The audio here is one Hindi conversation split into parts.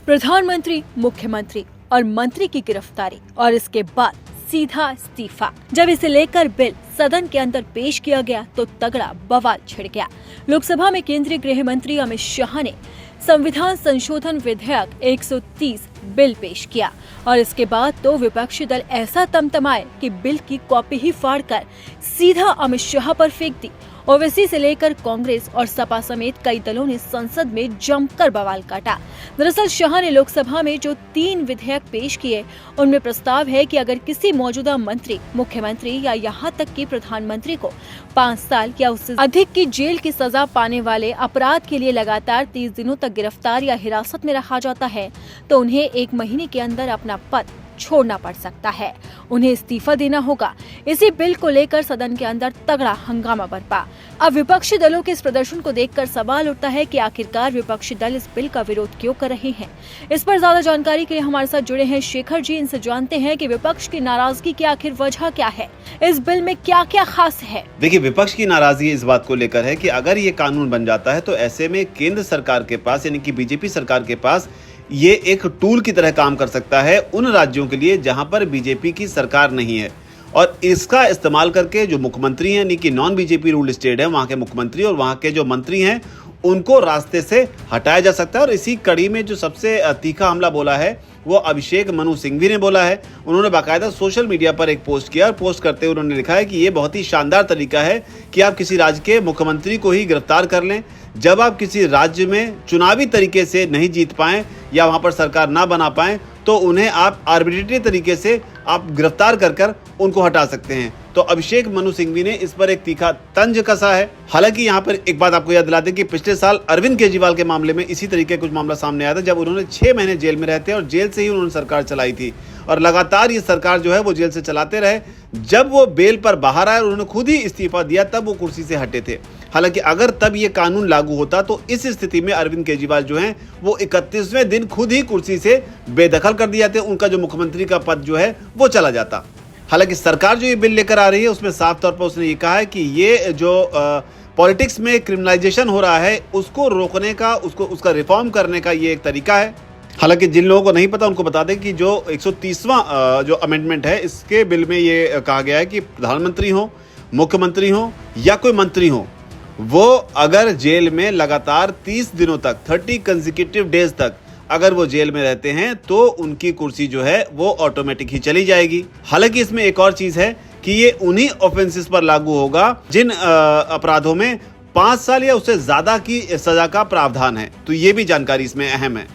प्रधानमंत्री, मुख्यमंत्री और मंत्री की गिरफ्तारी और इसके बाद सीधा इस्तीफा। जब इसे लेकर बिल सदन के अंदर पेश किया गया तो तगड़ा बवाल छिड़ गया। लोकसभा में केंद्रीय गृह मंत्री अमित शाह ने संविधान संशोधन विधेयक 130 बिल पेश किया और इसके बाद तो विपक्षी दल ऐसा तमतमाए कि बिल की कॉपी ही फाड़कर सीधा अमित शाह पर फेंक दी। ओवैसी से लेकर कांग्रेस और सपा समेत कई दलों ने संसद में जमकर बवाल काटा। दरअसल शाह ने लोकसभा में जो 3 विधेयक पेश किए उनमें प्रस्ताव है कि अगर किसी मौजूदा मंत्री, मुख्यमंत्री या यहाँ तक कि प्रधानमंत्री को 5 साल या उससे अधिक की जेल की सजा पाने वाले अपराध के लिए लगातार 30 दिनों तक गिरफ्तार या हिरासत में रखा जाता है तो उन्हें 1 महीने के अंदर अपना पद छोड़ना पड़ सकता है, उन्हें इस्तीफा देना होगा। इसी बिल को लेकर सदन के अंदर तगड़ा हंगामा बरपा। अब विपक्षी दलों के इस प्रदर्शन को देखकर सवाल उठता है कि आखिरकार विपक्षी दल इस बिल का विरोध क्यों कर रहे हैं। इस पर ज्यादा जानकारी के लिए हमारे साथ जुड़े हैं शेखर जी। इनसे जानते हैं कि विपक्ष की नाराजगी की आखिर वजह क्या है, इस बिल में क्या क्या खास है। देखिए, विपक्ष की नाराजगी इस बात को लेकर है कि अगर ये कानून बन जाता है तो ऐसे में केंद्र सरकार के पास यानी कि बीजेपी सरकार के पास ये एक टूल की तरह काम कर सकता है उन राज्यों के लिए जहां पर बीजेपी की सरकार नहीं है, और इसका इस्तेमाल करके जो मुख्यमंत्री हैं यानी कि नॉन बीजेपी रूल्ड स्टेट है वहां के मुख्यमंत्री और वहां के जो मंत्री हैं उनको रास्ते से हटाया जा सकता है। और इसी कड़ी में जो सबसे तीखा हमला बोला है वो अभिषेक मनु सिंघवी ने बोला है। उन्होंने बाकायदा सोशल मीडिया पर एक पोस्ट किया और पोस्ट करते हुए उन्होंने लिखा है कि ये बहुत ही शानदार तरीका है कि आप किसी राज्य के मुख्यमंत्री को ही गिरफ्तार कर लें। जब आप किसी राज्य में चुनावी तरीके से नहीं जीत पाएं या वहां पर सरकार ना बना पाएं तो उन्हें आप आर्बिट्रेटरी तरीके से आप गिरफ्तार कर उनको हटा सकते हैं। तो अभिषेक मनु सिंघवी ने इस पर एक तीखा तंज कसा है। हालांकि यहाँ पर एक बात आपको याद दिला दें कि पिछले साल अरविंद केजरीवाल के मामले में इसी तरीके कुछ मामला सामने आया था, जब उन्होंने 6 महीने जेल में रहते और जेल से ही उन्होंने सरकार चलाई थी और लगातार ये सरकार जो है वो जेल से चलाते रहे। जब वो बेल पर बाहर आए उन्होंने खुद ही इस्तीफा दिया तब वो कुर्सी से हटे थे। हालांकि अगर तब ये कानून लागू होता तो इस स्थिति में अरविंद केजरीवाल जो हैं वो 31वें दिन खुद ही कुर्सी से बेदखल कर दिए जाते, उनका जो मुख्यमंत्री का पद जो है वो चला जाता। हालांकि सरकार जो ये बिल लेकर आ रही है उसमें साफ तौर पर उसने ये कहा है कि ये जो पॉलिटिक्स में क्रिमिनलाइजेशन हो रहा है उसको रोकने का, उसका रिफॉर्म करने का ये एक तरीका है। हालांकि जिन लोगों को नहीं पता उनको बता दें कि जो 130वां जो अमेंडमेंट है इसके बिल में ये कहा गया है कि प्रधानमंत्री हो, मुख्यमंत्री हो या कोई मंत्री हो, वो अगर जेल में लगातार 30 दिनों तक 30 कंसेक्यूटिव डेज तक अगर वो जेल में रहते हैं तो उनकी कुर्सी जो है वो ऑटोमेटिक ही चली जाएगी। हालांकि इसमें एक और चीज है कि ये उन्हीं ऑफेंसेस पर लागू होगा जिन अपराधों में 5 साल या उससे ज्यादा की सजा का प्रावधान है। तो ये भी जानकारी इसमें अहम है।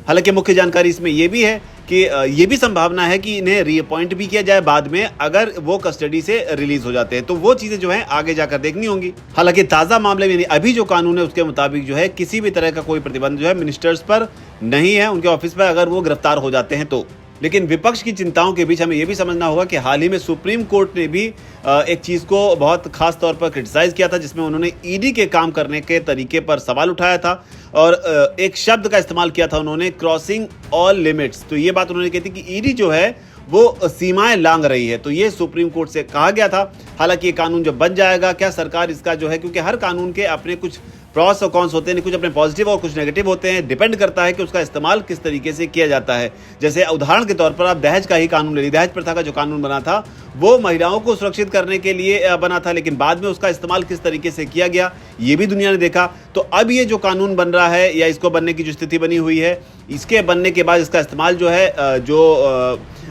हालांकि मुख्य जानकारी इसमें यह भी है कि ये भी संभावना है कि इन्हें रीअपॉइंट भी किया जाए बाद में अगर वो कस्टडी से रिलीज हो जाते हैं, तो वो चीजें जो हैं आगे जाकर देखनी होंगी। हालांकि ताजा मामले में अभी जो कानून है उसके मुताबिक जो है किसी भी तरह का कोई प्रतिबंध जो है मिनिस्टर्स पर नहीं है, उनके ऑफिस पर अगर वो गिरफ्तार हो जाते हैं तो। लेकिन विपक्ष की चिंताओं के बीच हमें यह भी समझना होगा कि हाल ही में सुप्रीम कोर्ट ने भी एक चीज को बहुत खास तौर पर क्रिटिसाइज किया था, जिसमें उन्होंने ईडी के काम करने के तरीके पर सवाल उठाया था और एक शब्द का इस्तेमाल किया था उन्होंने, क्रॉसिंग ऑल लिमिट्स। तो ये बात उन्होंने कही थी कि ईडी जो है वो सीमाएं लांघ रही है, तो ये सुप्रीम कोर्ट से कहा गया था। हालांकि ये कानून जब बन जाएगा, क्या सरकार इसका जो है, क्योंकि हर कानून के अपने कुछ प्रॉस और कॉन्स होते हैं, कुछ अपने पॉजिटिव और कुछ नेगेटिव होते हैं, डिपेंड करता है कि उसका इस्तेमाल किस तरीके से किया जाता है। जैसे उदाहरण के तौर पर आप दहेज का ही कानून ले लीजिए। दहेज प्रथा का जो कानून बना था वो महिलाओं को सुरक्षित करने के लिए बना था, लेकिन बाद में उसका इस्तेमाल किस तरीके से किया गया ये भी दुनिया ने देखा। तो अब ये जो कानून बन रहा है या इसको बनने की जो स्थिति बनी हुई है, इसके बनने के बाद इसका इस्तेमाल जो है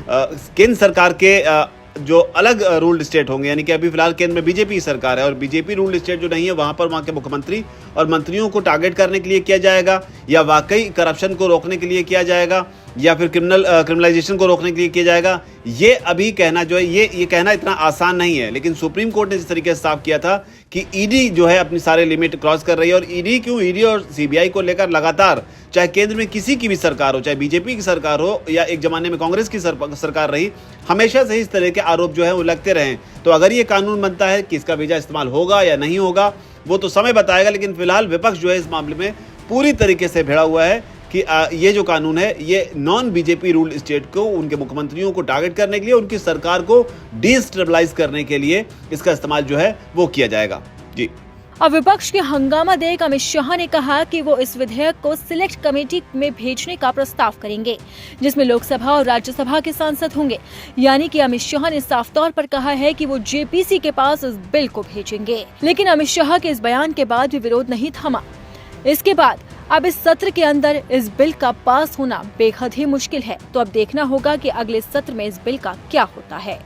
केंद्र सरकार के जो अलग रूल्ड स्टेट होंगे, यानी कि अभी फिलहाल केंद्र में बीजेपी सरकार है और बीजेपी रूल्ड स्टेट जो नहीं है वहां पर वहां के मुख्यमंत्री और मंत्रियों को टारगेट करने के लिए किया जाएगा, या वाकई करप्शन को रोकने के लिए किया जाएगा, या फिर क्रिमिनलाइजेशन को रोकने के लिए किया जाएगा, ये अभी कहना जो है ये कहना इतना आसान नहीं है। लेकिन सुप्रीम कोर्ट ने जिस तरीके से साफ किया था कि ईडी जो है अपनी सारे लिमिट क्रॉस कर रही है, और ईडी और सीबीआई को लेकर लगातार चाहे केंद्र में किसी की भी सरकार हो, चाहे बीजेपी की सरकार हो या एक जमाने में कांग्रेस की सरकार रही, हमेशा से इस तरह के आरोप जो है वो लगते रहे। तो अगर ये कानून बनता है कि इसका वीजा इस्तेमाल होगा या नहीं होगा वो तो समय बताएगा, लेकिन फिलहाल विपक्ष जो है इस मामले में पूरी तरीके से भिड़ा हुआ है कि ये जो कानून है ये नॉन बीजेपी रूल्ड स्टेट को, उनके मुख्यमंत्रियों को टारगेट करने के लिए, उनकी सरकार को डिस्टेबलाइज करने के लिए इसका इस्तेमाल जो है वो किया जाएगा। जी। अब विपक्ष के हंगामा देख अमित शाह ने कहा कि वो इस विधेयक को सिलेक्ट कमेटी में भेजने का प्रस्ताव करेंगे, जिसमें लोकसभा और राज्यसभा के सांसद होंगे। यानी कि अमित शाह ने साफ तौर पर कहा है कि वो जेपीसी के पास इस बिल को भेजेंगे। लेकिन अमित शाह के इस बयान के बाद भी विरोध नहीं थमा। इसके बाद अब इस सत्र के अंदर इस बिल का पास होना बेहद ही मुश्किल है। तो अब देखना होगा कि अगले सत्र में इस बिल का क्या होता है।